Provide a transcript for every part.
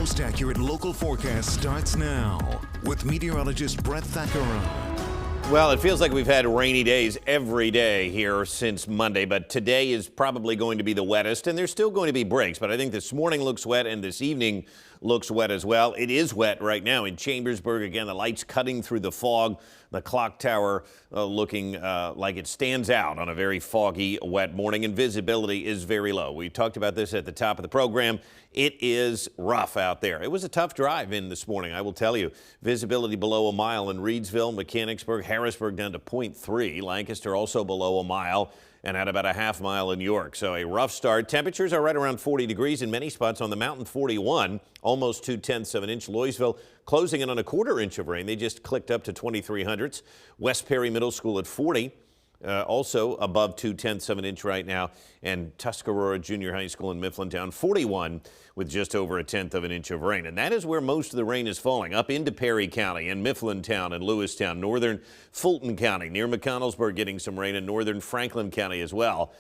most accurate local forecast starts now with meteorologist Brett Thackara. Well, it feels like we've had rainy days every day here since Monday, but today is probably going to be the wettest, and there's still going to be breaks, but I think this morning looks wet and this evening looks wet as well. It is wet right now in Chambersburg. Again, the lights cutting through the fog, the clock tower looking like it stands out on a very foggy, wet morning, and visibility is very low. We talked about this at the top of the program. It is rough out there. It was a tough drive in this morning, I will tell you. Visibility below a mile in Reedsville, Mechanicsburg, Harrisburg down to 0.3. Lancaster also below a mile and at about a half mile in York. So a rough start. Temperatures are right around 40 degrees in many spots. On the mountain, 41, almost 2/10 of an inch. Louisville closing in on a 1/4 inch of rain. They just clicked up to 2300s. West Perry Middle School at 40. Also above 2/10 of an inch right now, and Tuscarora Junior High School in Mifflintown 41 with just over 1/10 of an inch of rain. And that is where most of the rain is falling, up into Perry County and Mifflintown and Lewistown, northern Fulton County, near McConnellsburg getting some rain, and northern Franklin County as well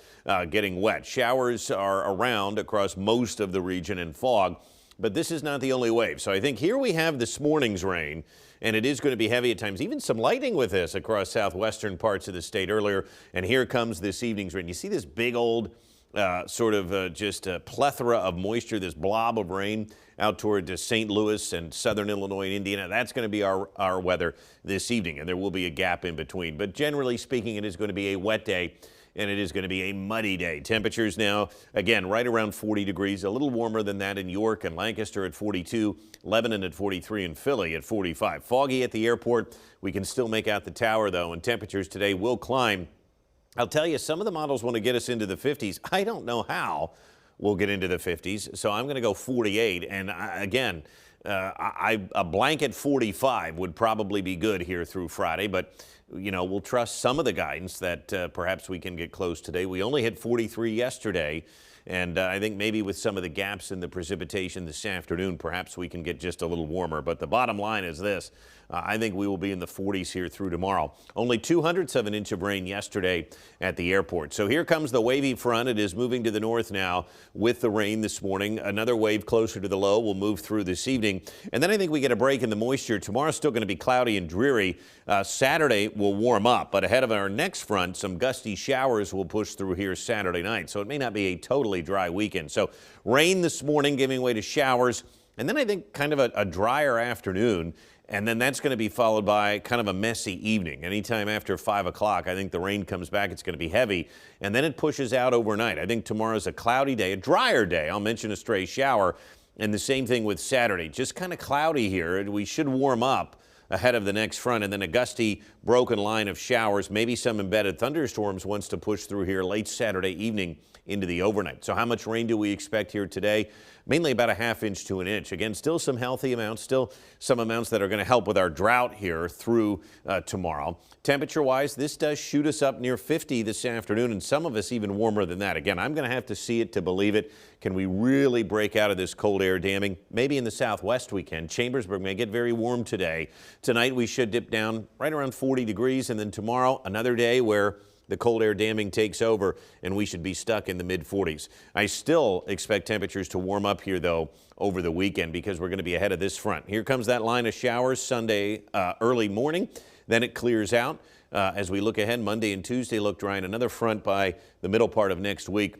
getting wet. Showers are around across most of the region and fog. But this is not the only wave. So I think here we have this morning's rain, and it is going to be heavy at times. Even some lightning with this across southwestern parts of the state earlier. And here comes this evening's rain. You see this big old just a plethora of moisture, this blob of rain out toward St. Louis and southern Illinois and Indiana. That's going to be our weather this evening, and there will be a gap in between. But generally speaking, it is going to be a wet day, and it is going to be a muddy day. Temperatures now, again, right around 40 degrees, a little warmer than that in York and Lancaster at 42, Lebanon at 43, and Philly at 45. Foggy at the airport. We can still make out the tower, though, and temperatures today will climb. I'll tell you, some of the models want to get us into the 50s. I don't know how we'll get into the 50s, so I'm going to go 48. And again, a blanket 45 would probably be good here through Friday, but you know, we'll trust some of the guidance that perhaps we can get close today. We only hit 43 yesterday, and I think maybe with some of the gaps in the precipitation this afternoon, perhaps we can get just a little warmer. But the bottom line is this. I think we will be in the 40s here through tomorrow. Only 2/100 of an inch of rain yesterday at the airport. So here comes the wavy front. It is moving to the north now with the rain this morning. Another wave closer to the low will move through this evening. And then I think we get a break in the moisture. Tomorrow's still going to be cloudy and dreary. Saturday will warm up, but ahead of our next front, some gusty showers will push through here Saturday night. So it may not be a totally dry weekend. So rain this morning giving way to showers. And then I think kind of a drier afternoon. And then that's going to be followed by kind of a messy evening. Anytime after 5 o'clock, I think the rain comes back. It's going to be heavy. And then it pushes out overnight. I think tomorrow's a cloudy day, a drier day. I'll mention a stray shower. And the same thing with Saturday. Just kind of cloudy here. We should warm up ahead of the next front, and then a gusty broken line of showers, maybe some embedded thunderstorms wants to push through here late Saturday evening into the overnight. So how much rain do we expect here today? Mainly about a 1/2 inch to an inch. Again, still some healthy amounts, still some amounts that are going to help with our drought here through tomorrow. Temperature-wise, this does shoot us up near 50 this afternoon, and some of us even warmer than that. Again, I'm going to have to see it to believe it. Can we really break out of this cold air damming? Maybe in the southwest we can. Chambersburg may get very warm today. Tonight we should dip down right around 40 degrees, and then tomorrow another day where the cold air damming takes over, and we should be stuck in the mid-40s. I still expect temperatures to warm up here, though, over the weekend because we're going to be ahead of this front. Here comes that line of showers Sunday early morning. Then it clears out. As we look ahead, Monday and Tuesday look dry, and another front by the middle part of next week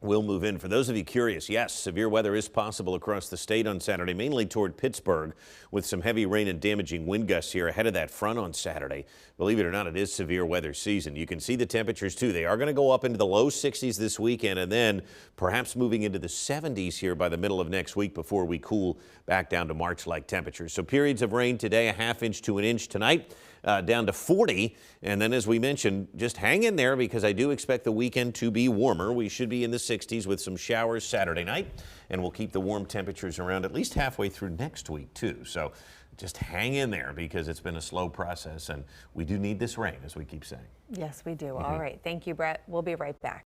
will move in. For those of you curious, yes, severe weather is possible across the state on Saturday, mainly toward Pittsburgh, with some heavy rain and damaging wind gusts here ahead of that front on Saturday. Believe it or not, it is severe weather season. You can see the temperatures, too. They are going to go up into the low 60s this weekend, and then perhaps moving into the 70s here by the middle of next week before we cool back down to March-like temperatures. So periods of rain today, a 1/2 inch to an inch tonight. Down to 40, and then as we mentioned, just hang in there because I do expect the weekend to be warmer. We should be in the 60s with some showers Saturday night, and we'll keep the warm temperatures around at least halfway through next week too. So just hang in there because it's been a slow process, and we do need this rain, as we keep saying. Yes, we do. All right. Thank you, Brett. We'll be right back.